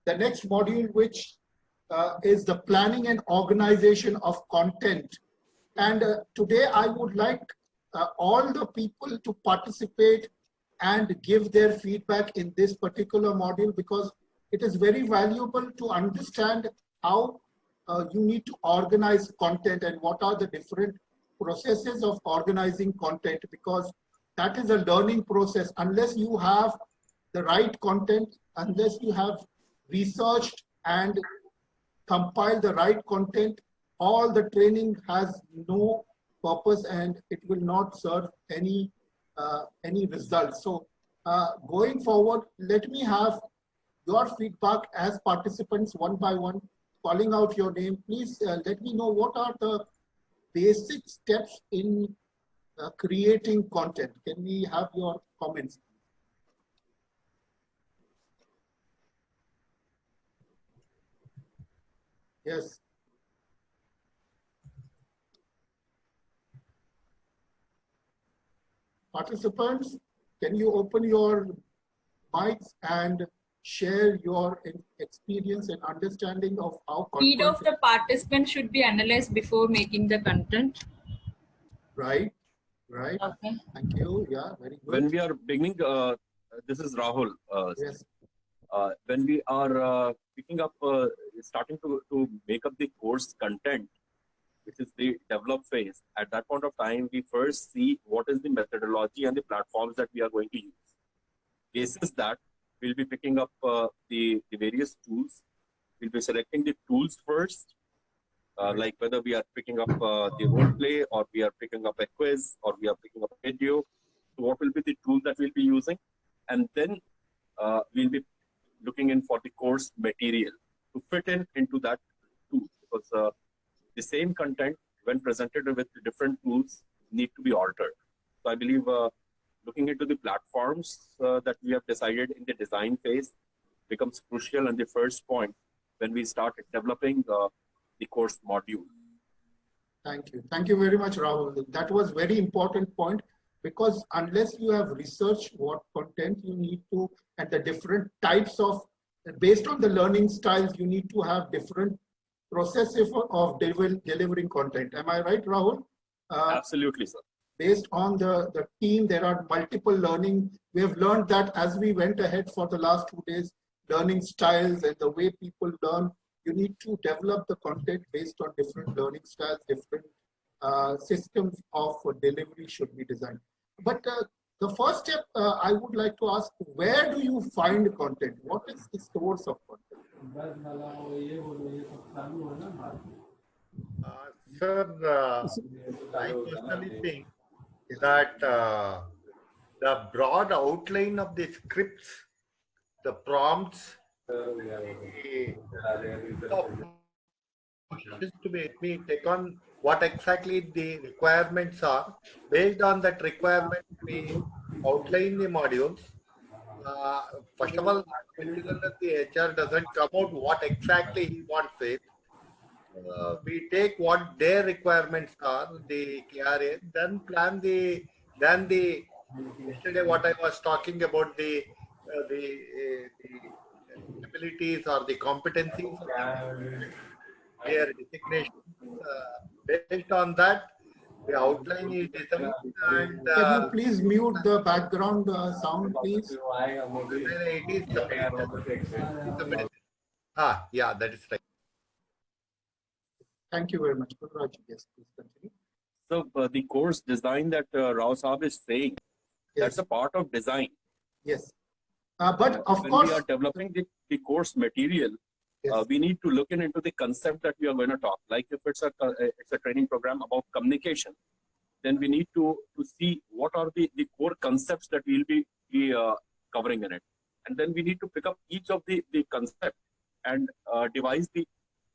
the next module, which is the planning and organization of content. And today I would like all the people to participate and give their feedback in this particular module, because it is very valuable to understand how you need to organize content and what are the different processes of organizing content, because that is a learning process. Unless you have the right content, unless you have researched and compiled the right content, all the training has no purpose and it will not serve any results. So going forward, let me have your feedback as participants one by one, calling out your name. Please let me know what are the basic steps in creating content. Can we have your comments? Yes. Participants, can you open your mics and share your experience and understanding of how Need of the participant should be analyzed before making the content. Right. Okay. Thank you. Yeah, very good. When we are beginning, this is Rahul. Yes. When we are picking up, starting to make up the course content, which is the develop phase, at that point of time, we first see what is the methodology and the platforms that we are going to use. Basis that, we'll be picking up the various tools. We'll be selecting the tools first, like whether we are picking up the role play, or we are picking up a quiz, or we are picking up a video. So what will be the tool that we'll be using? And then we'll be looking in for the course material to fit into that tool, because the same content, when presented with different tools, need to be altered. So I believe looking into the platforms that we have decided in the design phase becomes crucial, and the first point when we start developing the course module. Thank you. Thank you very much, Rahul. That was very important point, because unless you have researched what content you need to, and the different types of, based on the learning styles, you need to have different processes of delivering content. Am I right, Rahul? Absolutely, sir. Based on the team, there are multiple learning. We have learned that as we went ahead for the last 2 days, learning styles and the way people learn, you need to develop the content based on different learning styles, different systems of delivery should be designed. But the first step, I would like to ask, where do you find content? What is the source of content? Sir, I personally think that the broad outline of the scripts, the prompts, to be take on what exactly the requirements are. Based on that requirement, we outline the modules. First of all, until the HR doesn't come out what exactly he wants it, we take what their requirements are, the KRA, then plan the yesterday what I was talking about the abilities or the competencies, their designation. Based on that, the outline is designed. And can you please mute the background sound, please? It is the yeah, that is right. Thank you very much. Yes, please continue. So the course design that Rao Saab is saying, yes, that's a part of design. Yes. But of when course, we are developing the course material, yes, we need to look into the concept that we are going to talk. Like if it's a training program about communication, then we need to see what are the core concepts that we'll be covering in it. And then we need to pick up each of the concept and devise the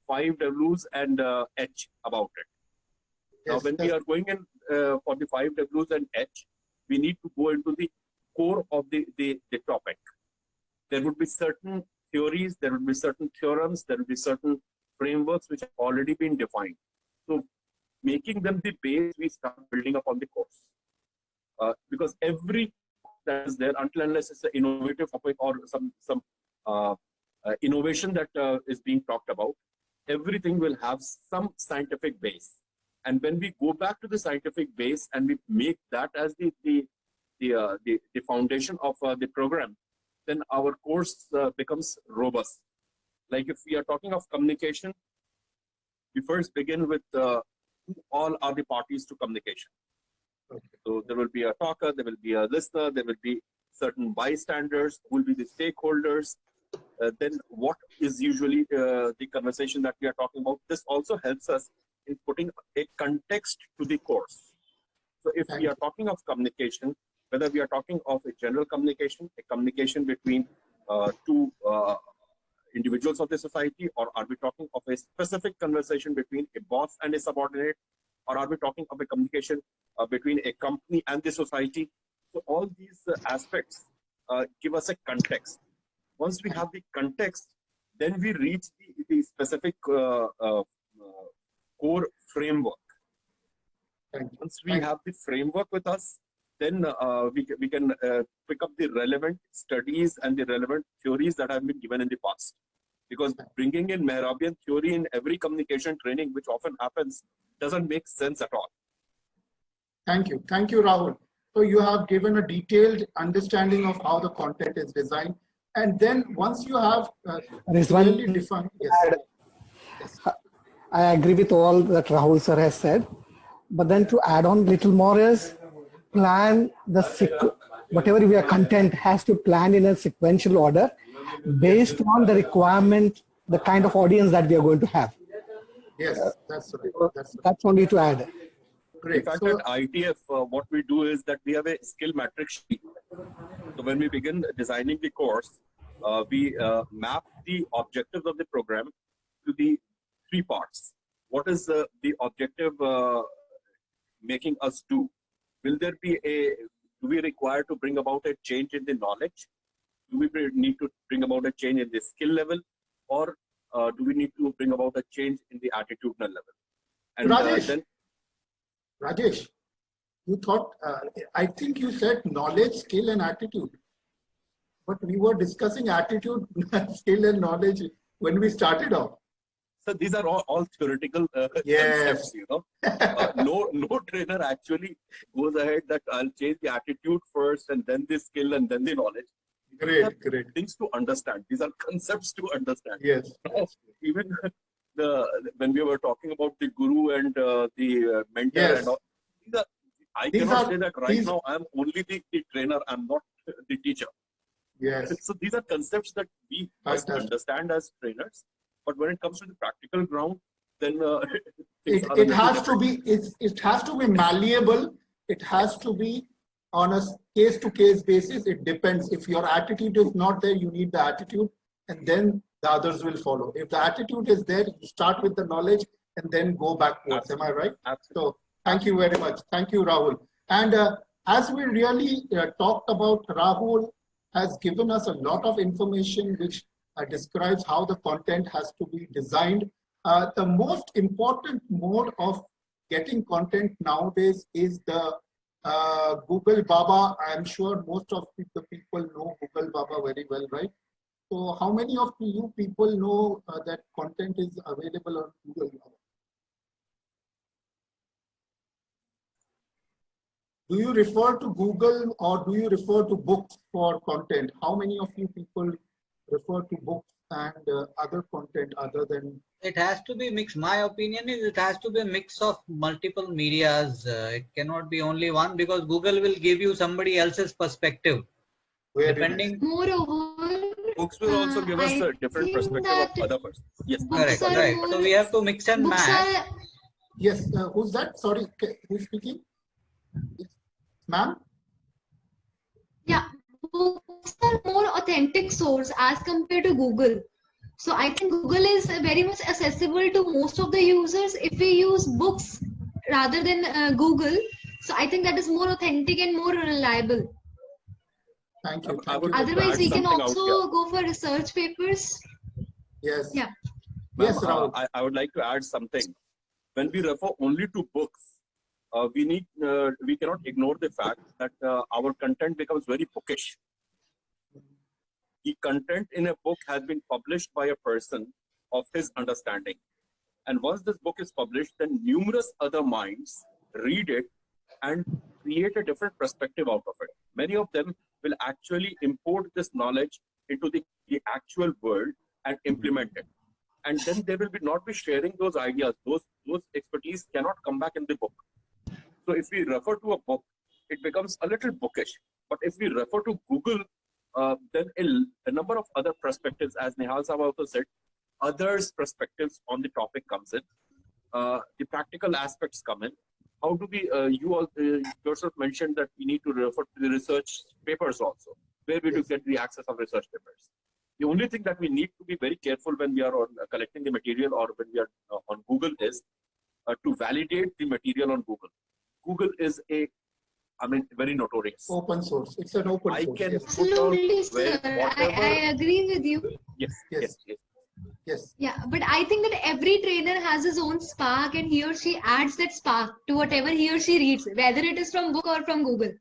5 Ws and H about it. Yes, now, when we are going in for the 5 Ws and H, we need to go into the core of the topic. There would be certain theories, there would be certain theorems, there would be certain frameworks which have already been defined. So, making them the base, we start building up on the course. Because every that is there, until unless it's an innovative topic or some innovation that is being talked about, everything will have some scientific base. And when we go back to the scientific base and we make that as the foundation of the program, then our course becomes robust. Like if we are talking of communication, we first begin with who all are the parties to communication. Okay. So there will be a talker, there will be a listener, there will be certain bystanders, who will be the stakeholders. Then what is usually the conversation that we are talking about? This also helps us in putting a context to the course. So if we are talking of communication, whether we are talking of a general communication, a communication between two individuals of the society, or are we talking of a specific conversation between a boss and a subordinate, or are we talking of a communication between a company and the society? So all these aspects give us a context. Once we have the context, then we reach the specific core framework. Once we have the framework with us, then we can pick up the relevant studies and the relevant theories that have been given in the past. Because bringing in Mehrabian theory in every communication training, which often happens, doesn't make sense at all. Thank you, Rahul. So you have given a detailed understanding of how the content is designed, and then once you have clearly defined, yes. I agree with all that Rahul sir has said, but then to add on little more is plan whatever your content has to plan in a sequential order based on the requirement, the kind of audience that we are going to have. Yes, that's right. That's only to add. Great. In fact, at ITF, what we do is that we have a skill matrix sheet. So when we begin designing the course, we map the objectives of the program to the three parts. What is the objective making us do? Will there be do we require to bring about a change in the knowledge? Do we need to bring about a change in the skill level? Or do we need to bring about a change in the attitudinal level? And Rajesh, you thought, I think you said knowledge, skill and attitude. But we were discussing attitude, skill and knowledge when we started off. So these are all theoretical Yes. concepts, you know. No trainer actually goes ahead that I'll change the attitude first and then the skill and then the knowledge. Great. Things to understand. These are concepts to understand. Yes. Even when we were talking about the guru and the mentor, yes. and all, I cannot say that right now I'm only the trainer, I'm not the teacher. Yes. So these are concepts that we must understand as trainers. But when it comes to the practical ground, then it has to be malleable. It has to be on a case-to-case basis. It depends. If your attitude is not there, you need the attitude, and then the others will follow. If the attitude is there, you start with the knowledge and then go backwards. Absolutely. Am I right? Absolutely. So thank you very much. Thank you, Rahul. And as we really talked about, Rahul has given us a lot of information which describes how the content has to be designed. The most important mode of getting content nowadays is the Google Baba. I'm sure most of the people know Google Baba very well, right? So how many of you people know that content is available on Google Baba? Do you refer to Google or do you refer to books for content? How many of you people refer to books and other content other than? It has to be mixed. My opinion is it has to be a mix of multiple medias. It cannot be only one, because Google will give you somebody else's perspective. Depending. Moreover, books will also give us a different perspective of other person. Yes, correct. Right. So we have to mix and match. Yes. Who's that? Sorry, who's speaking? Yes. Ma'am? Yeah, books are more authentic source as compared to Google. So I think Google is very much accessible to most of the users. If we use books rather than Google, so I think that is more authentic and more reliable. Thank you. Otherwise, we can also go for research papers. Yes. Yeah. Yes, Rahul. I would like to add something. When we refer only to books, we cannot ignore the fact that our content becomes very bookish. the content in a book has been published by a person of his understanding. And once this book is published, then numerous other minds read it and create a different perspective out of it. Many of them will actually import this knowledge into the actual world and implement it. And then they will not be sharing those ideas. Those expertise cannot come back in the book. So if we refer to a book, it becomes a little bookish. But if we refer to Google, then a number of other perspectives, as Nihal Sahab also said, others' perspectives on the topic comes in. The practical aspects come in. How do we, you all yourself mentioned that we need to refer to the research papers also. Where we do get the access of research papers? The only thing that we need to be very careful when we are on, collecting the material or when we are on Google is to validate the material on Google. Google is very notorious. Open source. It's an open source. Can Yes. Absolutely, sir. whatever. I agree with you. Yes. Yeah, but I think that every trainer has his own spark and he or she adds that spark to whatever he or she reads, whether it is from book or from Google.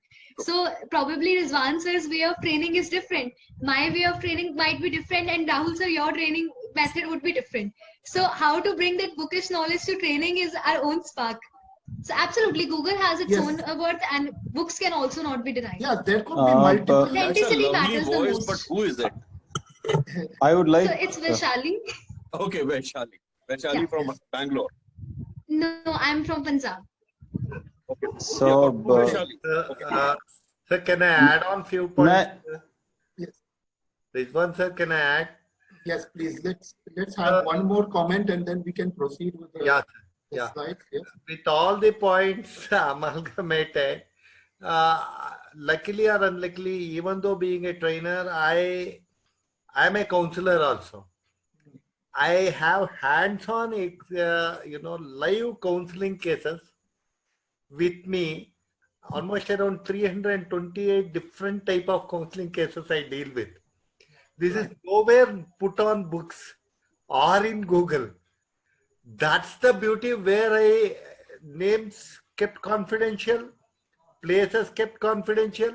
So probably Rizwan sir's way of training is different. My way of training might be different, and Rahul sir, your training method would be different. So how to bring that bookish knowledge to training is our own spark. So absolutely, Google has its own worth, and books can also not be denied. Yeah, there could be multiple. Authenticity matters the most. But who is it? I would like. So it's Vaishali. Okay, Vaishali. Vaishali from Bangalore. No, I'm from Punjab. Okay. So, Vaishali. Sir, can I add on few points? Yes. Rizwan sir, can I add? Yes, please. Let's have one more comment and then we can proceed with the slide. Yes. With all the points amalgamated, luckily or unluckily, even though being a trainer, I'm a counselor also. I have hands-on, live counseling cases with me. Almost around 328 different type of counseling cases I deal with. This is nowhere put on books or in Google. That's the beauty where names kept confidential, places kept confidential,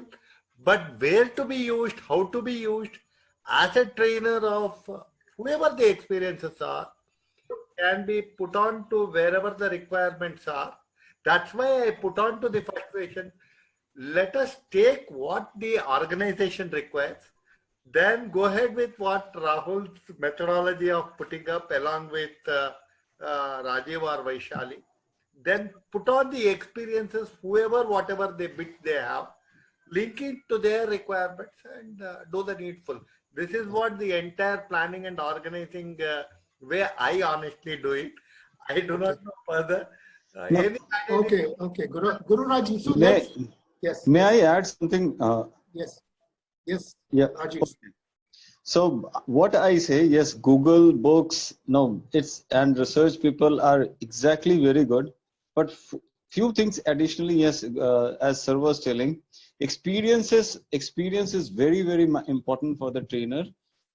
but where to be used, how to be used, as a trainer of whoever the experiences are, can be put on to wherever the requirements are. That's why I put on to the first question. Let us take what the organization requires, then go ahead with what Rahul's methodology of putting up along with Rajiv or Vaishali. Then put on the experiences, whatever the bit they have, link it to their requirements and do the needful. This is what the entire planning and organizing way I honestly do it. I do not know further. Okay. Guru Raji, so yes. May I add something? Yes. Yeah. Rajiv. Okay. So what I say, yes, Google books, and research people are exactly very good. But few things additionally, yes, as Sir was telling, experience is very, very important for the trainer.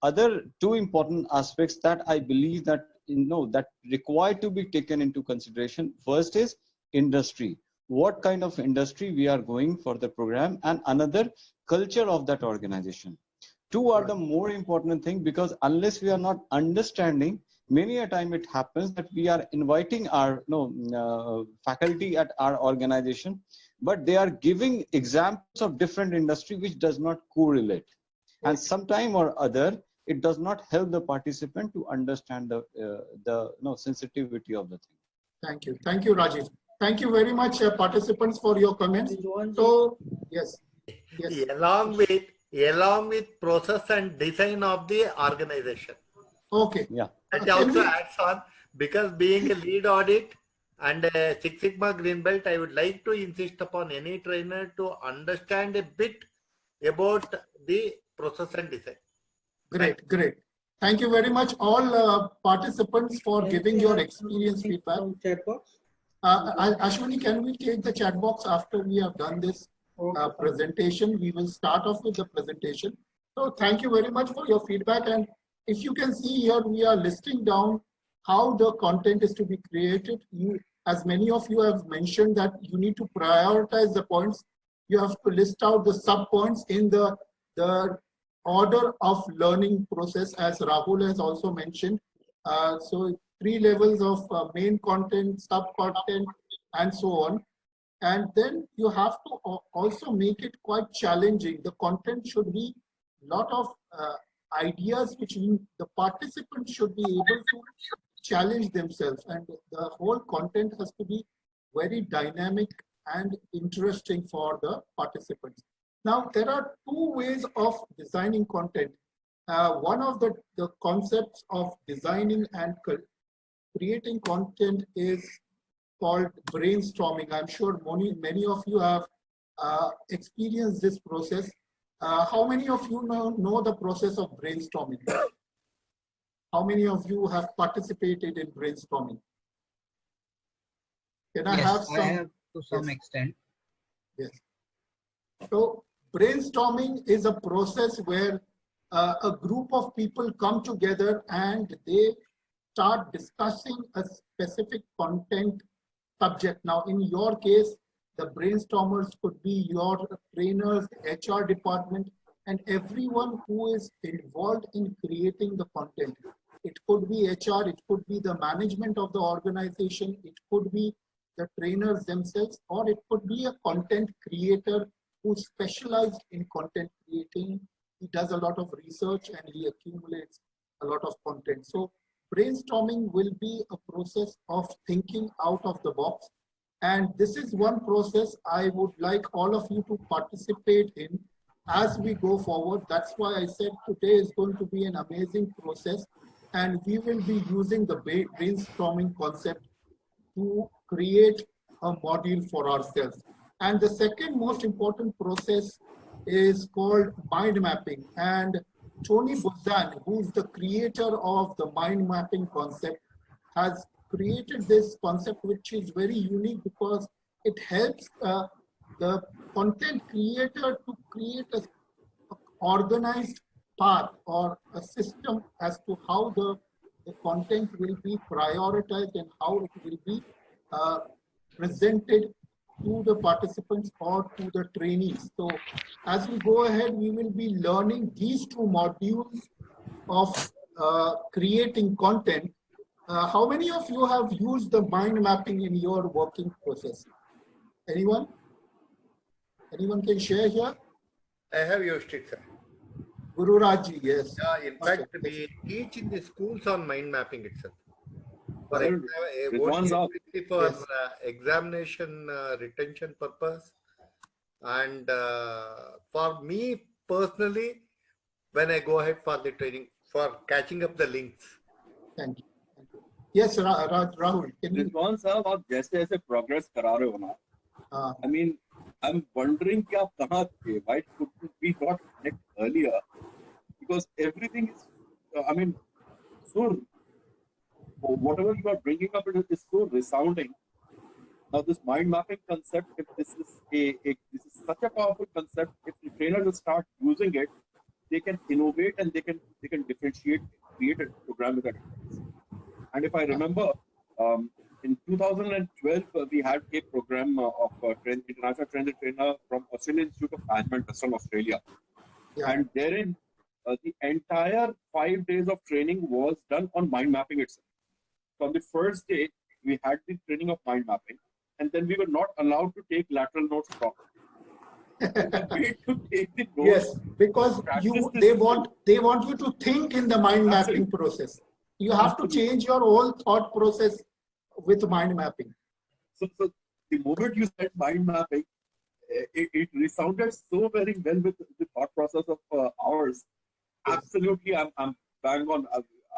Other two important aspects that I believe that that require to be taken into consideration. First is industry. What kind of industry we are going for the program, and another culture of that organization. Two are the more important thing, because unless we are not understanding, many a time it happens that we are inviting our faculty at our organization, but they are giving examples of different industry which does not correlate, and sometime or other it does not help the participant to understand the sensitivity of the thing. Thank you, Rajiv. Thank you very much, participants, for your comments. So yes. Along with process and design of the organization. Okay. Yeah. And also adds on, because being a lead audit and a Six Sigma Green Belt, I would like to insist upon any trainer to understand a bit about the process and design. Great. Thank you very much, all participants, for giving your experience feedback. Ashwini, can we take the chat box after we have done this presentation? We will start off with the presentation. So thank you very much for your feedback. And if you can see here, we are listing down how the content is to be created. As many of you have mentioned, that you need to prioritize the points. You have to list out the sub points in the order of learning process, as Rahul has also mentioned. So 3 levels of main content, sub-content, and so on. And then you have to also make it quite challenging. The content should be a lot of ideas which the participants should be able to challenge themselves, and the whole content has to be very dynamic and interesting for the participants. Now, there are 2 ways of designing content. One of the concepts of designing and creating content is called brainstorming. I'm sure many of you have experienced this process. How many of you know the process of brainstorming? How many of you have participated in brainstorming? Can I have some? I have to some extent. Yes. So brainstorming is a process where a group of people come together and they start discussing a specific content subject. Now, in your case, the brainstormers could be your trainers, HR department, and everyone who is involved in creating the content. It could be HR, it could be the management of the organization, it could be the trainers themselves, or it could be a content creator who's specialized in content creating. He does a lot of research and he accumulates a lot of content. So brainstorming will be a process of thinking out of the box. And this is one process I would like all of you to participate in as we go forward. That's why I said today is going to be an amazing process. And we will be using the brainstorming concept to create a module for ourselves. And the second most important process is called mind mapping. And Tony Buzan, who's the creator of the mind mapping concept, has created this concept which is very unique because it helps the content creator to create an organized path or a system as to how the content will be prioritized and how it will be presented to the participants or to the trainees. So as we go ahead, we will be learning these 2 modules of creating content. How many of you have used the mind mapping in your working process? Anyone? Anyone can share here? I have used it, sir. Guru Raji, yes. Yeah, in fact, we teach in the schools on mind mapping itself. For examination retention purpose, and for me personally, when I go ahead for the training, for catching up the links. Thank you. Thank you. Yes, Rahul, can you? Rizwan sahab, आप जैसे progress करा रहे हो ना, I mean, I'm wondering कि आप कहाँ थे? Why couldn't we not connect earlier? Because everything is, I mean, so whatever you are bringing up is so resounding. Now, this mind mapping concept, if this is such a powerful concept, if the trainer will start using it, they can innovate and they can differentiate, create a program with that. And if I remember, in 2012, we had a program of international trainer from Australian Institute of Management, Western Australia. Yeah. And therein, the entire 5 days of training was done on mind mapping itself. So on the first day, we had the training of mind mapping, and then we were not allowed to take lateral notes from. Yes, because they want you to think in the mind mapping process. You have to change your whole thought process with mind mapping. So the moment you said mind mapping, it resounded so very well with the thought process of ours. Absolutely, I'm bang on.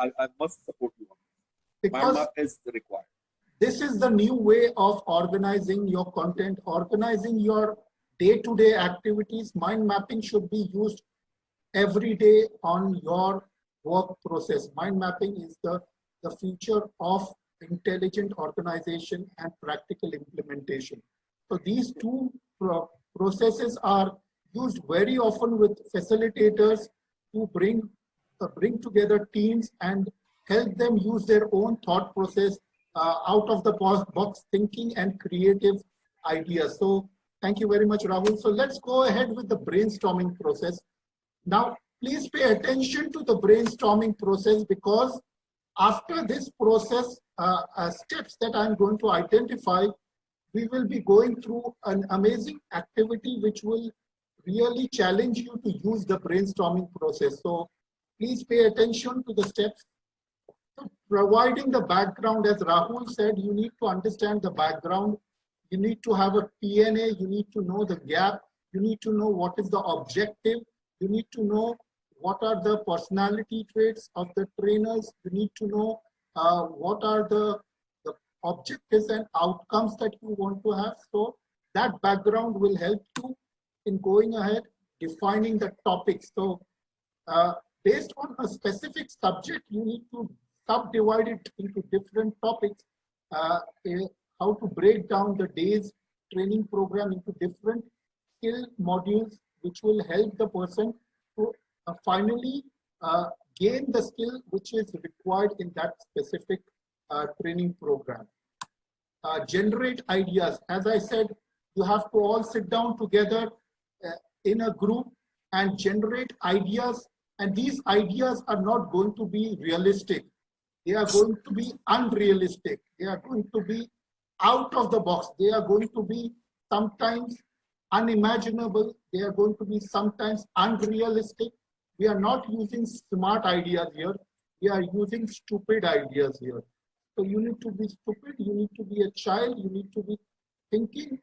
I must support you. Because mind map is required. This is the new way of organizing your content, organizing your day-to-day activities. Mind mapping should be used every day on your work process. Mind mapping is the future of intelligent organization and practical implementation. So these 2 processes are used very often with facilitators to bring together teams and help them use their own thought process, out of the box thinking and creative ideas. So thank you very much, Rahul. So let's go ahead with the brainstorming process. Now, please pay attention to the brainstorming process, because after this process, steps that I'm going to identify, we will be going through an amazing activity which will really challenge you to use the brainstorming process. So please pay attention to the steps. So providing the background, as Rahul said, you need to understand the background. You need to have a PNA, you need to know the gap, you need to know what is the objective, you need to know what are the personality traits of the trainers, you need to know what are the objectives and outcomes that you want to have. So that background will help you in going ahead, defining the topics. So based on a specific subject, you need to subdivide it into different topics, how to break down the day's training program into different skill modules, which will help the person to finally gain the skill which is required in that specific training program. Generate ideas. As I said, you have to all sit down together in a group and generate ideas. And these ideas are not going to be realistic. They are going to be unrealistic. They are going to be out of the box. They are going to be sometimes unimaginable. They are going to be sometimes unrealistic. We are not using smart ideas here. We are using stupid ideas here. So you need to be stupid. You need to be a child. You need to be thinking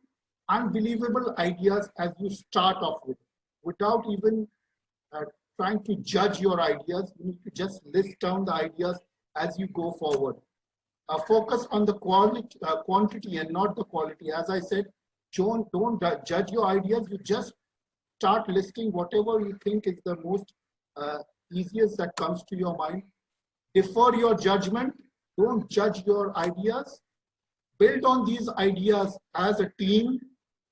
unbelievable ideas as you start off with, without even trying to judge your ideas. You need to just list down the ideas as you go forward. Focus on the quality, quantity and not the quality. As I said, don't judge your ideas. You just start listing whatever you think is the most easiest that comes to your mind. Defer your judgment. Don't judge your ideas. Build on these ideas as a team.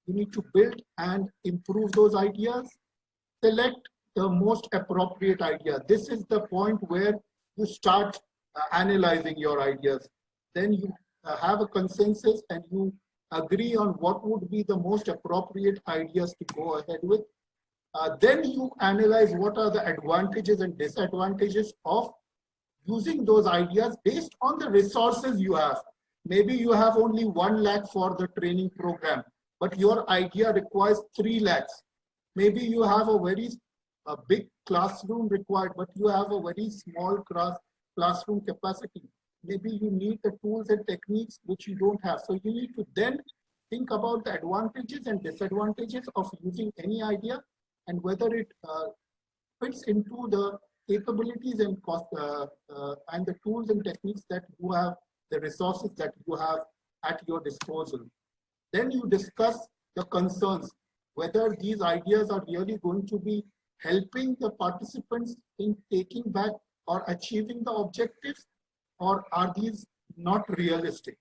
You need to build and improve those ideas. Select the most appropriate idea. This is the point where you start analyzing your ideas. Then you have a consensus and you agree on what would be the most appropriate ideas to go ahead with. Then you analyze what are the advantages and disadvantages of using those ideas based on the resources you have. Maybe you have only 1 lakh for the training program, but your idea requires 3 lakhs. Maybe you have a very big classroom required, but you have a very small classroom capacity. Maybe you need the tools and techniques which you don't have. So you need to then think about the advantages and disadvantages of using any idea and whether it fits into the capabilities and cost and the tools and techniques that you have, the resources that you have at your disposal. Then you discuss the concerns, whether these ideas are really going to be helping the participants in taking back or achieving the objectives, or are these not realistic?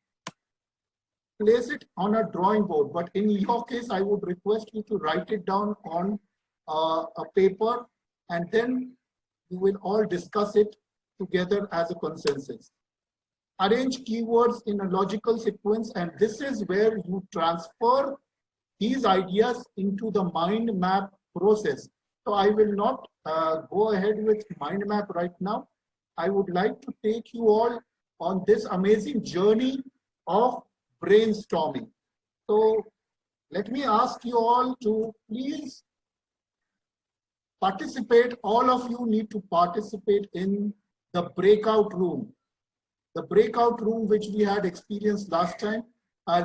Place it on a drawing board, but in your case, I would request you to write it down on a paper, and then you will all discuss it together as a consensus. Arrange keywords in a logical sequence, and this is where you transfer these ideas into the mind map process. So I will not go ahead with mind map right now. I would like to take you all on this amazing journey of brainstorming. So let me ask you all to please participate. All of you need to participate in the breakout room. The breakout room which we had experienced last time.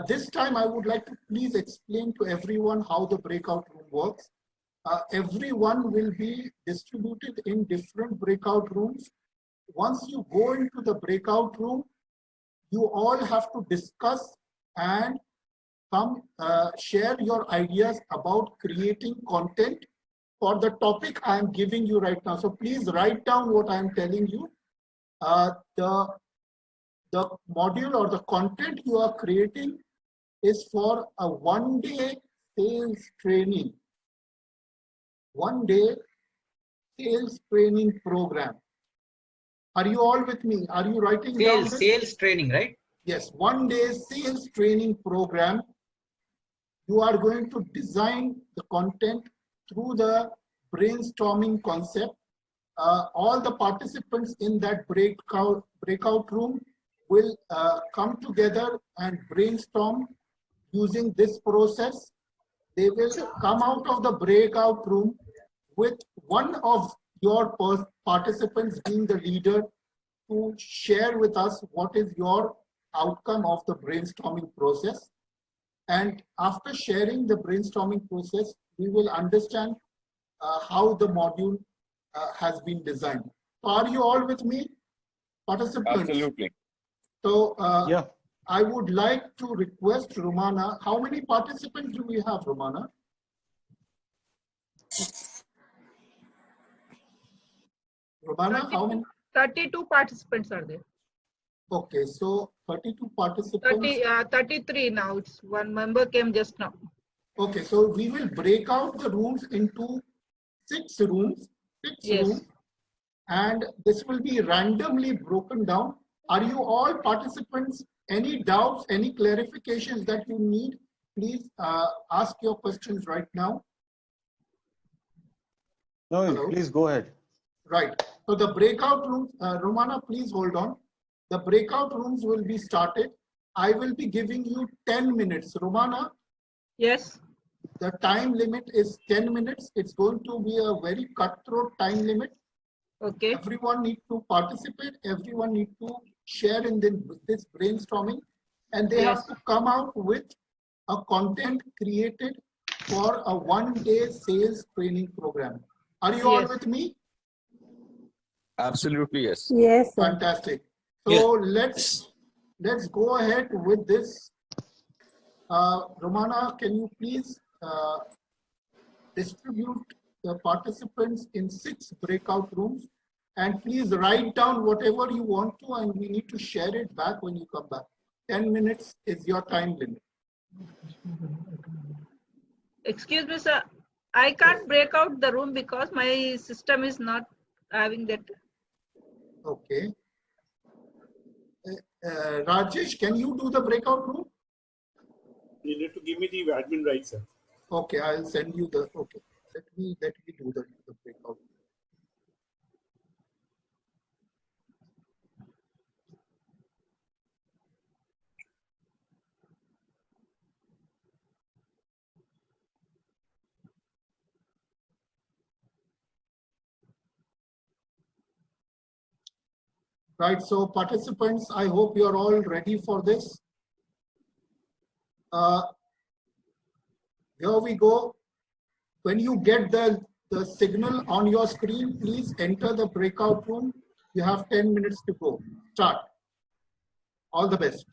This time I would like to please explain to everyone how the breakout room works. Everyone will be distributed in different breakout rooms. Once you go into the breakout room, you all have to discuss and share your ideas about creating content for the topic I am giving you right now. So please write down what I am telling you. The module or the content you are creating is for a 1-day sales training. 1-day sales training program. Are you all with me? Are you writing down this? Sales training, right? Yes, 1-day sales training program. You are going to design the content through the brainstorming concept. all the participants in that breakout room will come together and brainstorm using this process. They will come out of the breakout room with one of your participants being the leader to share with us what is your outcome of the brainstorming process. And after sharing the brainstorming process, we will understand how the module has been designed. So are you all with me, participants? Absolutely. So Yeah. I would like to request Romana. How many participants do we have, Romana? Romana, how many? 32 participants are there. Okay, so 32 participants. 33 now. It's one member came just now. Okay, so we will break out the rooms into 6 rooms. Yes. Rooms, and this will be randomly broken down. Are you all participants? Any doubts, any clarifications that you need? Please ask your questions right now. No, Hello? please go ahead. Right. So the breakout rooms, Romana, please hold on. The breakout rooms will be started. I will be giving you 10 minutes. Romana? Yes. The time limit is 10 minutes. It's going to be a very cutthroat time limit. Okay. Everyone needs to participate. Everyone needs to share in this brainstorming. And they have to come out with a content created for a one-day sales training program. Are you all with me? Absolutely, yes. Yes, sir. Fantastic. So let's go ahead with this. Romana, can you please distribute the participants in 6 breakout rooms, and please write down whatever you want to, and we need to share it back when you come back. 10 minutes is your time limit. Excuse me, sir. I can't break out the room because my system is not having that. Okay. Rajesh, can you do the breakout room? You need to give me the admin rights, sir. Okay, I'll send you the, okay. Let me do the breakout. Right, so participants, I hope you're all ready for this. Here we go. When you get the signal on your screen, please enter the breakout room. You have 10 minutes to go. Start. All the best.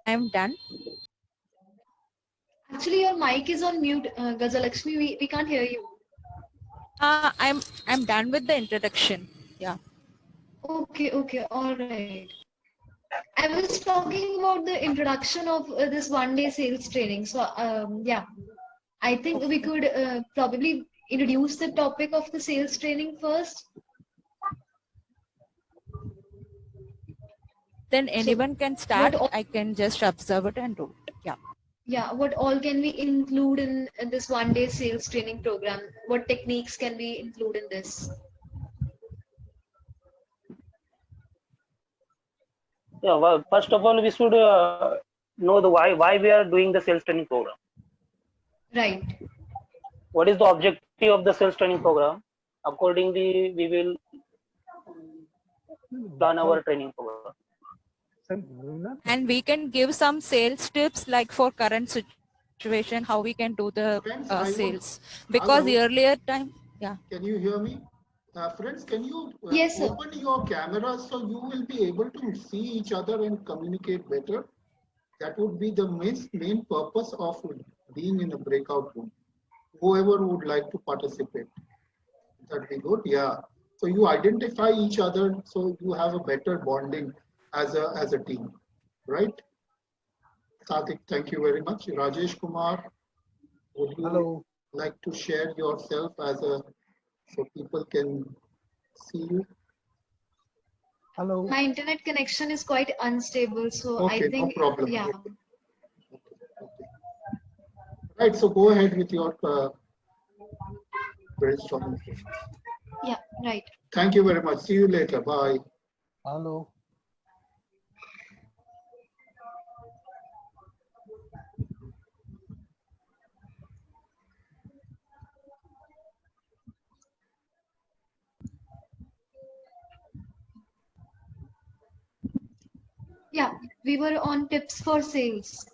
I'm done. Actually, your mic is on mute, Gazalakshmi. We can't hear you. I'm done with the introduction. Yeah. Okay, okay, all right. I was talking about the introduction of this one-day sales training. So, yeah, I think we could probably introduce the topic of the sales training first. Then anyone can start. all- I can just observe it and do it. Yeah. Yeah, what all can we include in this one-day sales training program? What techniques can we include in this? Yeah, well, first of all, we should know the why we are doing the sales training program. Right. What is the objective of the sales training program? Accordingly, we will plan our training program. And we can give some sales tips like for current situation, how we can do the sales. Because the earlier time, yeah. Can you hear me? Friends, can you Yes, sir. open your camera so you will be able to see each other and communicate better? That would be the main purpose of being in a breakout room. Whoever would like to participate. That'd be good. Yeah. So you identify each other so you have a better bonding as a team, right? Sathik, thank you very much. Rajesh Kumar, would you like to share yourself so people can see you? Hello. My internet connection is quite unstable, so Okay, I think, no problem. yeah. Right, so go ahead with your brainstorming sessions. Yeah, right. Thank you very much. See you later. Bye. Hello. Yeah, we were on tips for sales.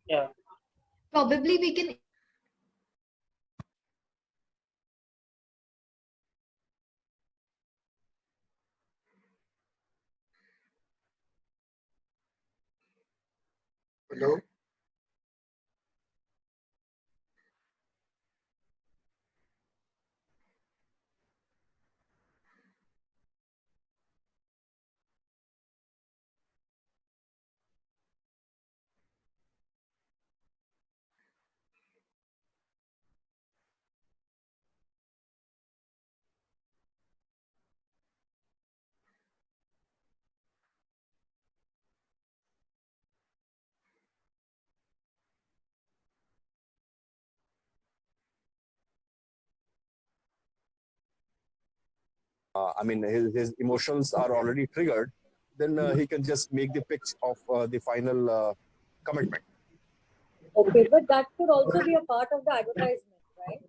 Yeah. Probably we can. Hello. I mean, his emotions are already triggered, then he can just make the pitch of the final commitment. Okay, but that could also be a part of the advertisement, right?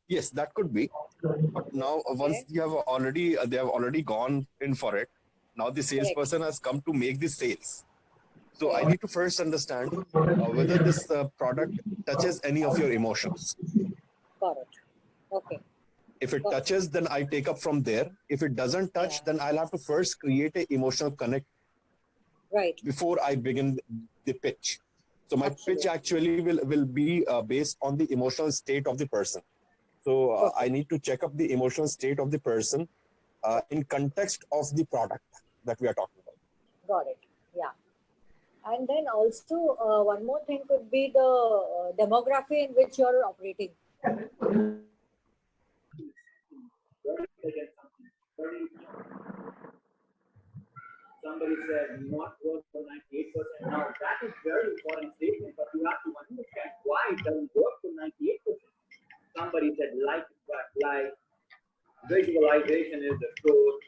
Yes, that could be. But now, once they have already gone in for it, now the salesperson has come to make the sales. So I need to first understand whether this product touches any of your emotions. Got it. Okay. If it touches, then I take up from there. If it doesn't touch, then I'll have to first create an emotional connect before I begin the pitch. So my pitch actually will be based on the emotional state of the person. So I need to check up the emotional state of the person in context of the product that we are talking about. Got it. Yeah. And then also one more thing could be the demography in which you're operating. Somebody said not work for 98%. Now that is very important statement, but you have to understand why it doesn't work for 98%. Somebody said like visualization is the truth.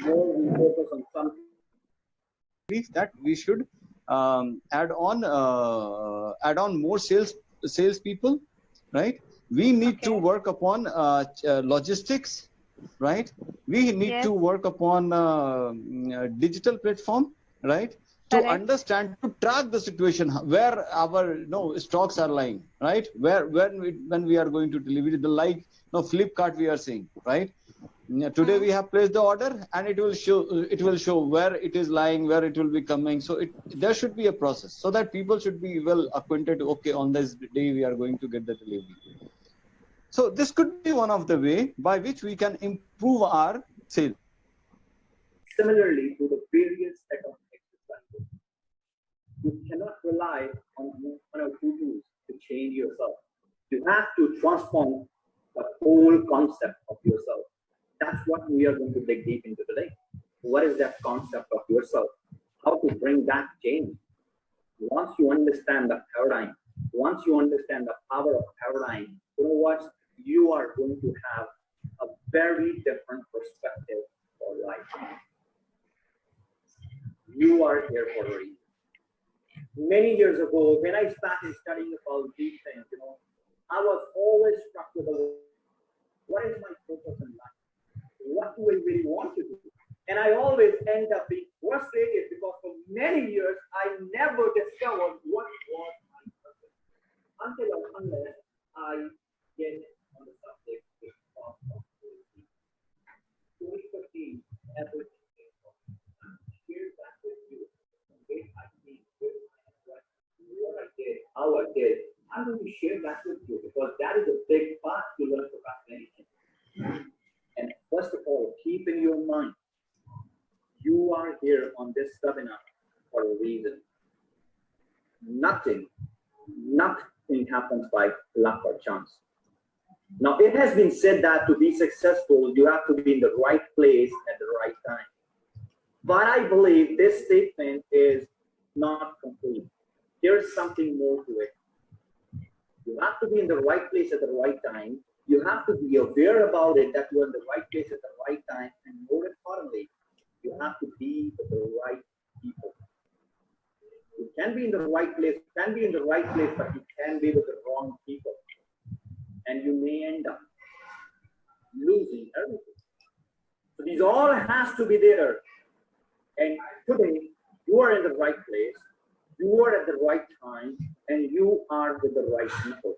More we focus on something. That we should add on more sales people, right? We need to work upon logistics, right? We need to work upon digital platform, right? To understand, to track the situation where our stocks are lying, right? When we are going to deliver the Flipkart we are seeing, right? Today we have placed the order, and it will show where it is lying, where it will be coming. So there should be a process so that people should be well acquainted. Okay, on this day we are going to get the delivery. So this could be one of the way by which we can improve our sales. Similarly, to the various set of exercises, you cannot rely on one or two tools to change yourself. You have to transform the whole concept of yourself. That's what we are going to dig deep into today. What is that concept of yourself? How to bring that change? Once you understand the paradigm, once you understand the power of paradigm, you know what? You are going to have a very different perspective for life. You are here for a reason. Many years ago, when I started studying about these things, I was always struck with what is my purpose in life? What do I really want to do? And I always end up being frustrated because for many years, I never discovered what was my purpose. Until or unless I get on the subject of possibility. 2015, everything share that with you. When I see what I did, how I did, I'm going to share that with you because that is a big part to learn procrastination. And first of all, keep in your mind, you are here on this webinar for a reason. Nothing happens by luck or chance. Now, it has been said that to be successful, you have to be in the right place at the right time. But I believe this statement is not complete. There's something more to it. You have to be in the right place at the right time. You have to be aware about it, that you're in the right place at the right time. And more importantly, you have to be with the right people. You can be in the right place, but you can be with the wrong people. And you may end up losing everything. So these all has to be there. And today, you are in the right place, you are at the right time, and you are with the right people.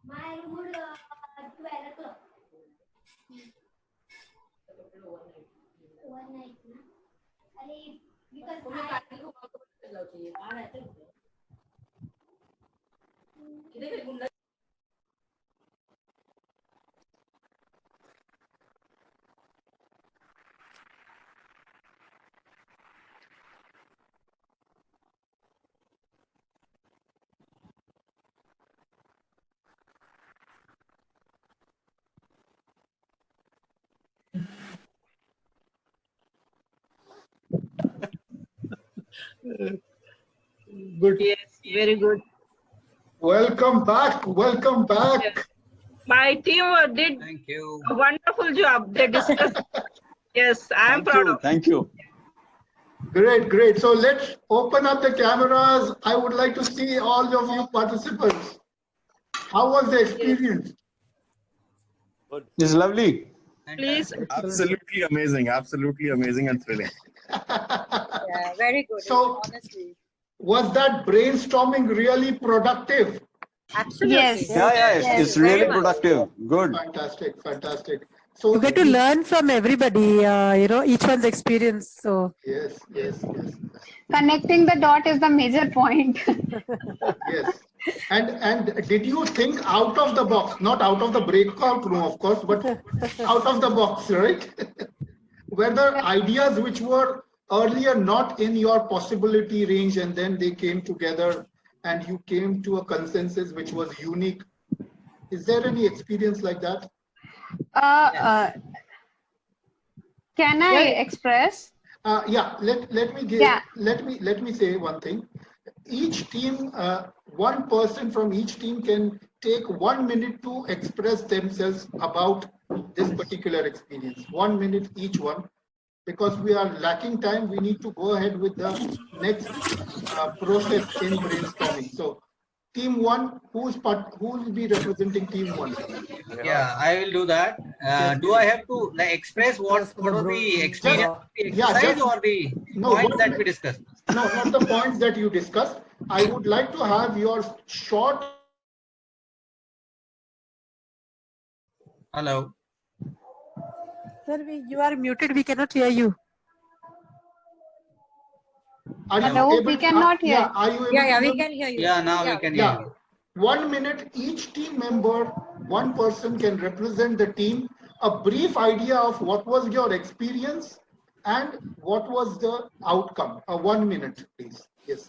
My would 12 o'clock. One night. Because Good. Yes, very good. Welcome back. Welcome back. Yes. My team did Thank you. a wonderful job. They discussed. Yes, I am proud of. Thank you. Great, great. So let's open up the cameras. I would like to see all of you participants. How was the experience? It's lovely. Please. Absolutely amazing. Absolutely amazing and thrilling. Yeah, very good. So, honestly. Was that brainstorming really productive? Absolutely. Yes. Yeah, it's really productive. Good. Fantastic, fantastic. So You get to learn from everybody, each one's experience. So yes. Connecting the dot is the major point. Yes. And did you think out of the box, not out of the breakout room, of course, but out of the box, right? Were there ideas which were earlier not in your possibility range, and then they came together and you came to a consensus which was unique? Is there any experience like that? Can I express? Yeah, let me give, let me say one thing. Each team, one person from each team can take 1 minute to express themselves about this particular experience. 1 minute each one. Because we are lacking time, we need to go ahead with the next process in brainstorming. So, team one, who will be representing team one? Yeah, I will do that. Do I have to express what was the experience, exercise, or the points that we discussed? No, not the points that you discussed. I would like to have your short. Hello. Sir, you are muted. We cannot hear you. Hello, we cannot hear. Yeah, are you able to we can hear you. Yeah, now we can hear you. 1 minute, each team member, one person can represent the team. A brief idea of what was your experience and what was the outcome. 1 minute, please. Yes.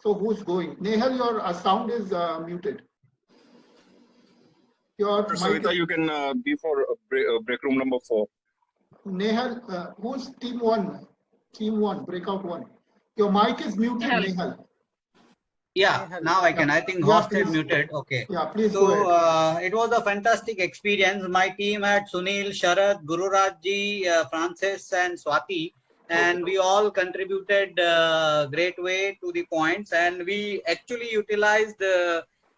So who's going? Nehal, your sound is muted. Savita, you can be for break room number 4. Nehal, who's team one? Team one, breakout one. Your mic is muted, Nehal. Yeah, now I can. I think host is muted. Okay. Yeah, please so, go ahead. It was a fantastic experience. My team had Sunil, Sharad, Gururaj ji, Francis, and Swati. And we all contributed great way to the points. And we actually utilized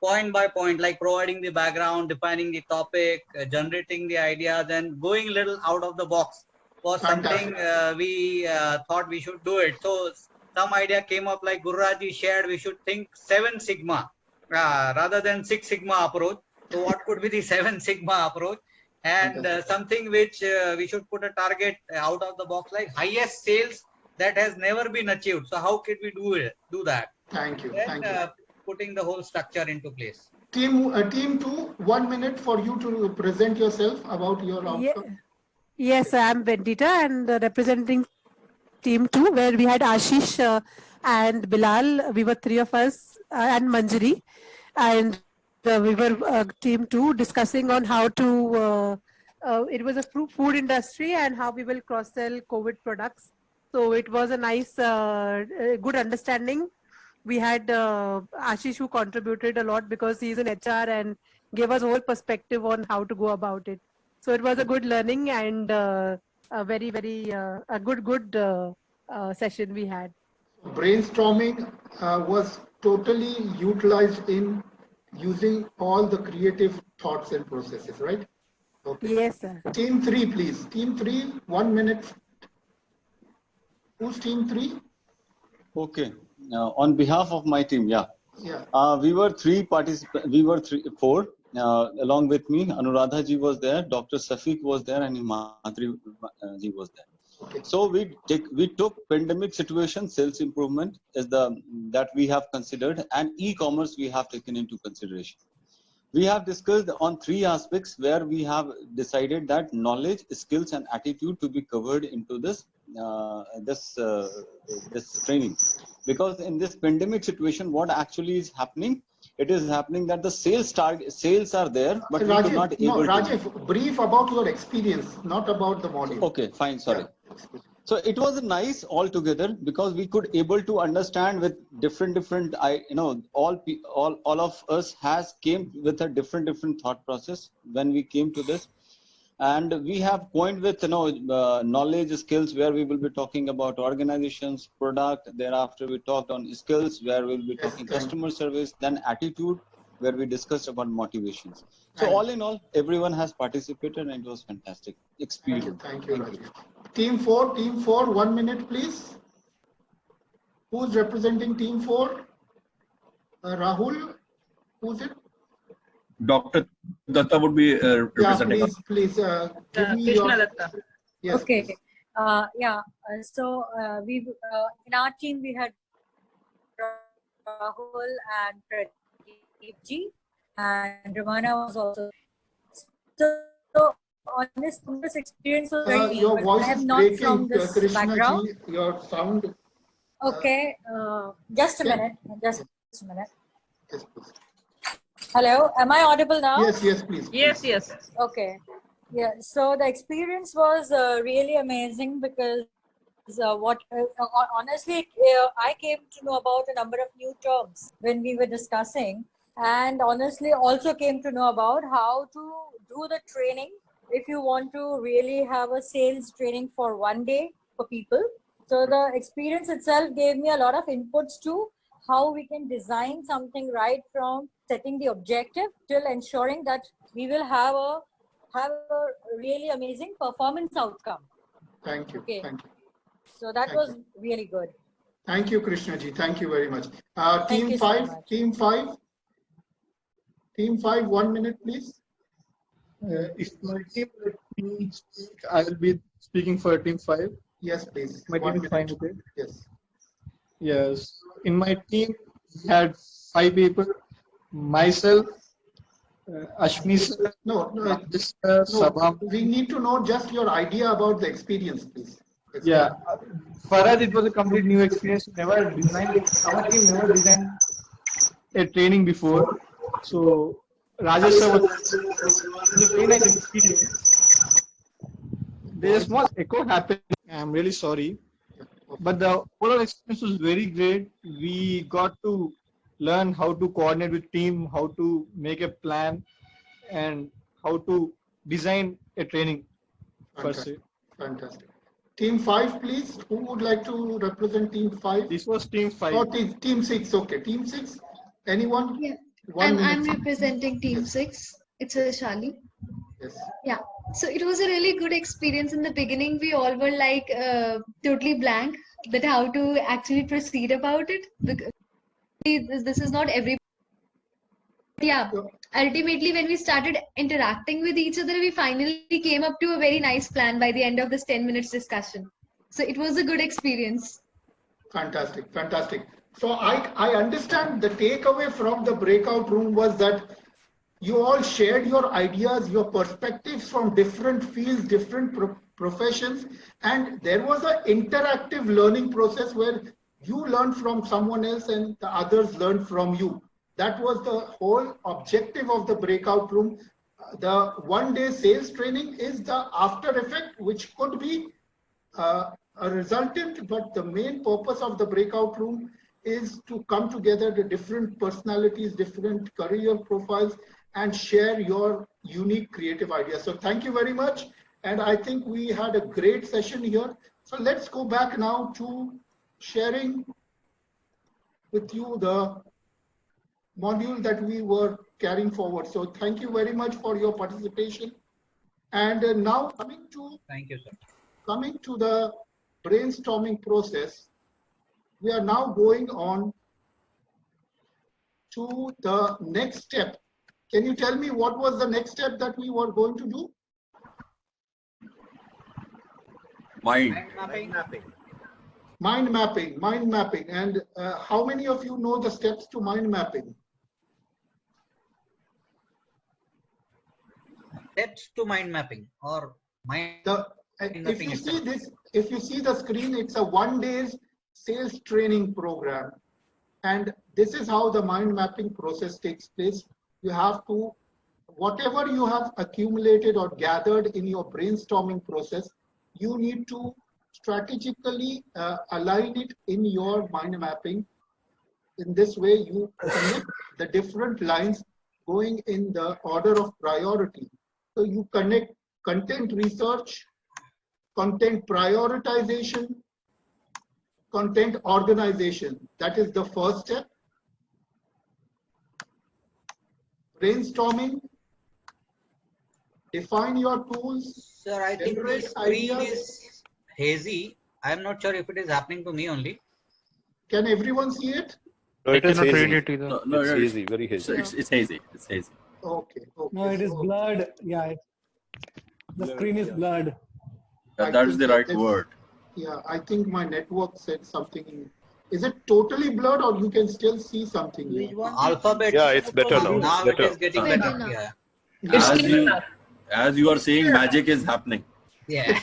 point by point, like providing the background, defining the topic, generating the ideas, and going a little out of the box was something we thought we should do it. So some idea came up, like Gururaji shared, we should think 7 Sigma rather than 6 Sigma approach. So what could be the 7 Sigma approach? And something which we should put a target out of the box, like highest sales that has never been achieved. So how could we do that? Thank you. Then, Thank you. Putting the whole structure into place. Team two, 1 minute for you to present yourself about your outcome. Yes, I am Vendita and representing team 2, where we had Ashish and Bilal. We were 3 of us and Manjari, and we were team 2 discussing on how to. It was a food industry and how we will cross sell COVID products. So it was a nice, good understanding. We had Ashish, who contributed a lot because he's in HR and gave us a whole perspective on how to go about it. So it was a good learning and a very, very a good session we had. Brainstorming was totally utilized in using all the creative thoughts and processes, right? Okay. Yes, sir. Team 3, please. Team 3, 1 minute. Who's team 3? Okay. On behalf of my team, yeah. Yeah. We were three participants. We were four. Along with me, Anuradha ji was there, Dr. Safiq was there, and Himadri ji was there. Okay. So we took pandemic situation, sales improvement as that we have considered, and e-commerce we have taken into consideration. We have discussed on three aspects where we have decided that knowledge, skills, and attitude to be covered into this this training. Because in this pandemic situation, what actually is happening? It is happening that the sales are there, but we could not able to. Rajiv, brief about your experience, not about the module. Okay, fine. Sorry. Yeah. So it was nice altogether because we could able to understand with different all of us has came with a different thought process when we came to this, and we have point with knowledge, skills, where we will be talking about organizations, product. Thereafter we talked on skills where we will be talking customer service, then attitude where we discussed about motivations. So all in all, everyone has participated and it was fantastic experience. Thank you. Team 4, 1 minute, please. Who's representing Team 4? Rahul, who's it? Dr. Datta would be representing. Yeah, please, give me Krishna your... Datta. Yes, Okay. please. So we in our team we had Rahul and Pradeep ji, and Ramana was also. So on this experience was very Your deep. voice I am is not breaking, from this Krishna background. ji, your sound. Okay, just a minute. Just a minute. Yes, please. Hello, am I audible now? Yes, please. Yes. Okay. Yeah, so the experience was really amazing because honestly, I came to know about a number of new terms when we were discussing, and honestly also came to know about how to do the training if you want to really have a sales training for one day for people. So the experience itself gave me a lot of inputs to how we can design something right from setting the objective till ensuring that we will have a really amazing performance outcome. Thank you. Okay. Thank you. So that was really good. Thank you, Krishna ji. Thank you very much. Team 5, so much. Team 5, 1 minute, please. If my team let me speak, I will be speaking for Team 5. Yes, please. My team is fine with it. Yes. Yes. In my team, we had 5 people. Myself, Ashmi sir. No. Sabha. We need to know just your idea about the experience, please. Yeah. For us, it was a complete new experience. Never designed it. Our team never designed a training before. So Rajesh sir was a very nice experience. There's a small echo happened. I'm really sorry. But the overall experience was very great. We got to learn how to coordinate with team, how to make a plan, and how to design a training per se. Fantastic. Team 5, please. Who would like to represent Team 5? This was Team 5. Oh, Team 6. Okay. Team 6. Anyone? Yeah. 1 minute. I'm representing Team 6. It's Shali. Yes. Yeah. So it was a really good experience. In the beginning, we all were like totally blank that how to actually proceed about it. Because this is not every. Yeah. Ultimately, when we started interacting with each other, we finally came up to a very nice plan by the end of this 10 minutes discussion. So it was a good experience. Fantastic. So I understand the takeaway from the breakout room was that you all shared your ideas, your perspectives from different fields, different professions, and there was an interactive learning process where you learned from someone else and the others learned from you. That was the whole objective of the breakout room. The one-day sales training is the after effect, which could be a resultant, but the main purpose of the breakout room is to come together the different personalities, different career profiles, and share your unique creative ideas. So thank you very much. And I think we had a great session here. So let's go back now to sharing with you the module that we were carrying forward. So thank you very much for your participation. And now coming to the brainstorming process, we are now going on to the next step. Can you tell me what was the next step that we were going to do? Mind. Mind mapping. And how many of you know the steps to mind mapping? Steps to mind mapping or mind if you see this, if you see the screen, it's a 1-day sales training program. And this is how the mind mapping process takes place. You have to, whatever you have accumulated or gathered in your brainstorming process, you need to strategically align it in your mind mapping. In this way, you connect the different lines going in the order of priority. So you connect content research, content prioritization, content organization. That is the first step. Brainstorming, define your tools. Sir, I think the screen is hazy. I am not sure if it is happening to me only. Can everyone see it? No, it is cannot hazy. read it either. No, it's hazy, very hazy. It's hazy. It's hazy. Okay. No, it is blurred. Yeah, the screen is blurred. That is the right word. Yeah, I think my network said something. Is it totally blurred or you can still see something? Alphabet. Yeah, it's better now. Now It's it is getting better. Yeah. As you are saying, magic is happening. Yeah.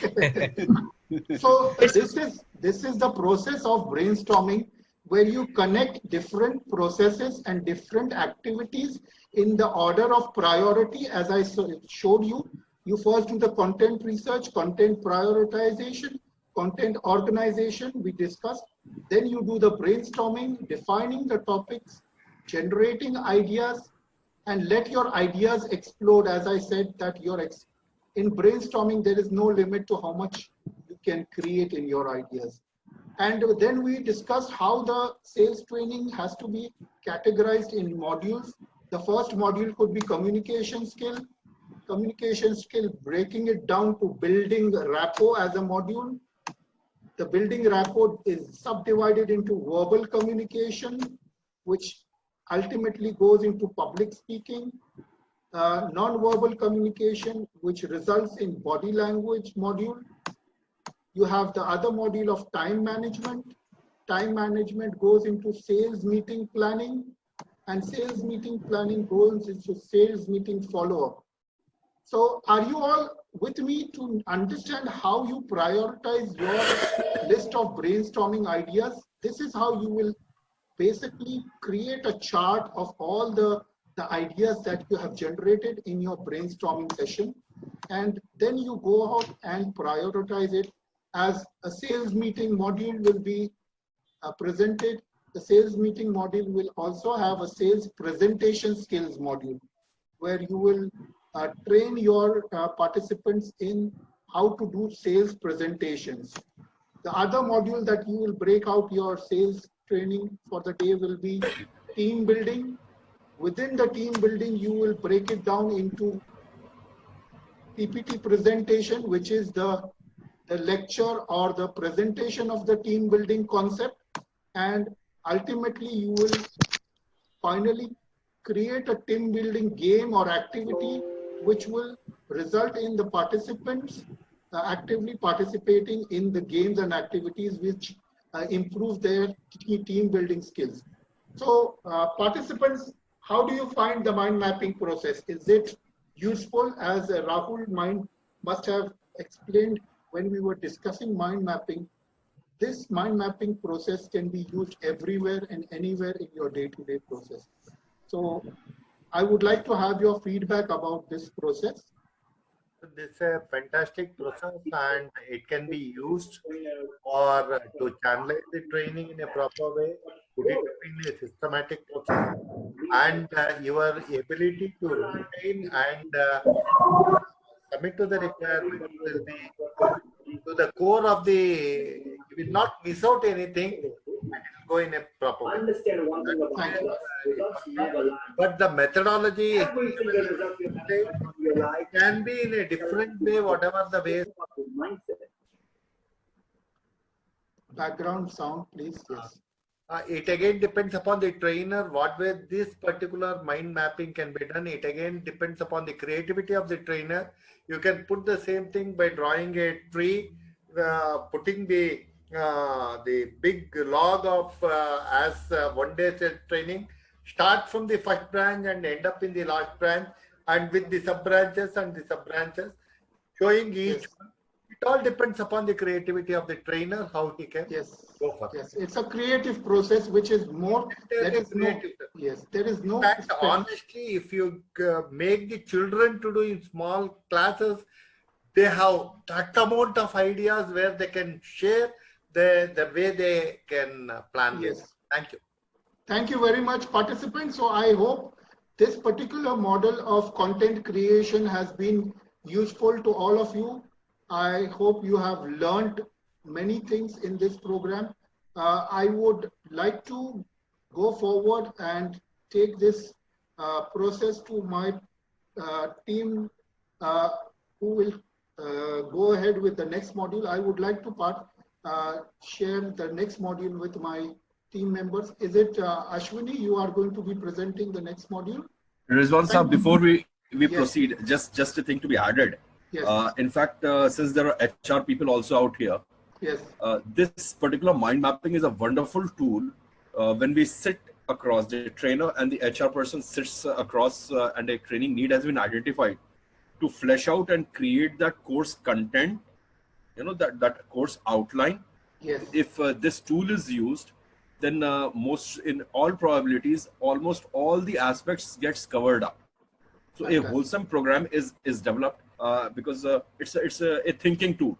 So this is the process of brainstorming, where you connect different processes and different activities in the order of priority. As I showed you, you first do the content research, content prioritization, content organization we discussed. Then you do the brainstorming, defining the topics, generating ideas, and let your ideas explode. As I said, that in brainstorming, there is no limit to how much you can create in your ideas. And then we discussed how the sales training has to be categorized in modules. The first module could be communication skill, breaking it down to building rapport as a module. The building rapport is subdivided into verbal communication, which ultimately goes into public speaking, non-verbal communication, which results in body language module. You have the other module of time management. Time management goes into sales meeting planning, and sales meeting planning goes into sales meeting follow-up. So are you all with me to understand how you prioritize your list of brainstorming ideas? This is how you will basically create a chart of all the ideas that you have generated in your brainstorming session. And then you go out and prioritize it as a sales meeting module will be presented. The sales meeting module will also have a sales presentation skills module, where you will train your participants in how to do sales presentations. The other module that you will break out your sales training for the day will be team building. Within the team building, you will break it down into PPT presentation, which is the lecture or the presentation of the team building concept. And ultimately, you will finally create a team building game or activity, which will result in the participants actively participating in the games and activities which improve their team building skills. So participants, how do you find the mind mapping process? Is it useful? As Rahul must have explained when we were discussing mind mapping, this mind mapping process can be used everywhere and anywhere in your day-to-day process. So I would like to have your feedback about this process. This is a fantastic process, and it can be used or to channelize the training in a proper way, put it in a systematic process, and your ability to retain and commit to the requirement will be to the core of the, you will not miss out anything, and it will go in a proper way. Understand one thing about But the methodology can be in a different way, whatever the way. Background sound, please. Yes. It again depends upon the trainer what way this particular mind mapping can be done. It again depends upon the creativity of the trainer. You can put the same thing by drawing a tree, putting the big log of as one day training. Start from the first branch and end up in the last branch, and with the sub branches and the sub branches, showing each one. It all depends upon the creativity of the trainer, how he can go for it. Yes, it's a creative process which is more. There is creative. Yes, there is no. In fact, honestly, if you make the children to do in small classes, they have that amount of ideas where they can share the way they can plan this. Thank you. Thank you very much, participants. So I hope this particular model of content creation has been useful to all of you. I hope you have learned many things in this program. I would like to go forward and take this process to my team who will go ahead with the next module. I would like to share the next module with my team members. Is it Ashwini, you are going to be presenting the next module? Rizwan sir, before we proceed, just a thing to be added. Yes. In fact, since there are HR people also out here, yes, this particular mind mapping is a wonderful tool. When we sit across, the trainer and the HR person sits across and a training need has been identified to flesh out and create that course content, that course outline. Yes. If this tool is used, then in all probabilities, almost all the aspects gets covered up. So a wholesome program is developed because it's a thinking tool.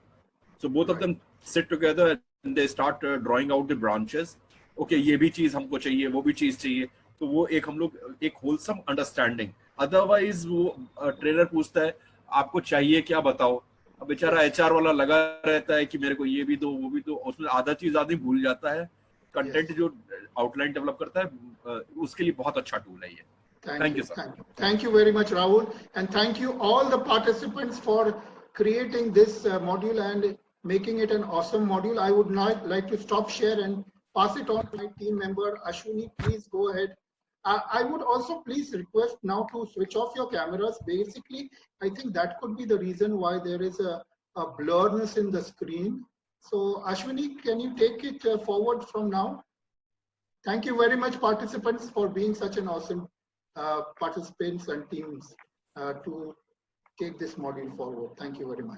So both of them sit together and they start drawing out the branches. Okay, ये भी चीज हमको चाहिए, वो भी चीज चाहिए. तो वो हम लोग एक wholesome understanding. Otherwise वो ट्रेनर पूछता है आपको चाहिए क्या बताओ. अब बेचारा HR वाला लगा रहता है कि मेरे को ये भी दो, वो भी दो. उसमें आधा चीज आदमी भूल जाता है. कंटेंट जो आउटलाइन डेवलप करता है उसके लिए बहुत अच्छा टूल है ये. Thank you, sir. Thank you very much, Rahul. And thank you all the participants for creating this module and making it an awesome module. I would now like to stop share and pass it on to my team member, Ashwini. Please go ahead. I would also please request now to switch off your cameras. Basically, I think that could be the reason why there is a blurriness in the screen. So Ashwini, can you take it forward from now? Thank you very much, participants, for being such an awesome participants and teams to take this module forward. Thank you very much.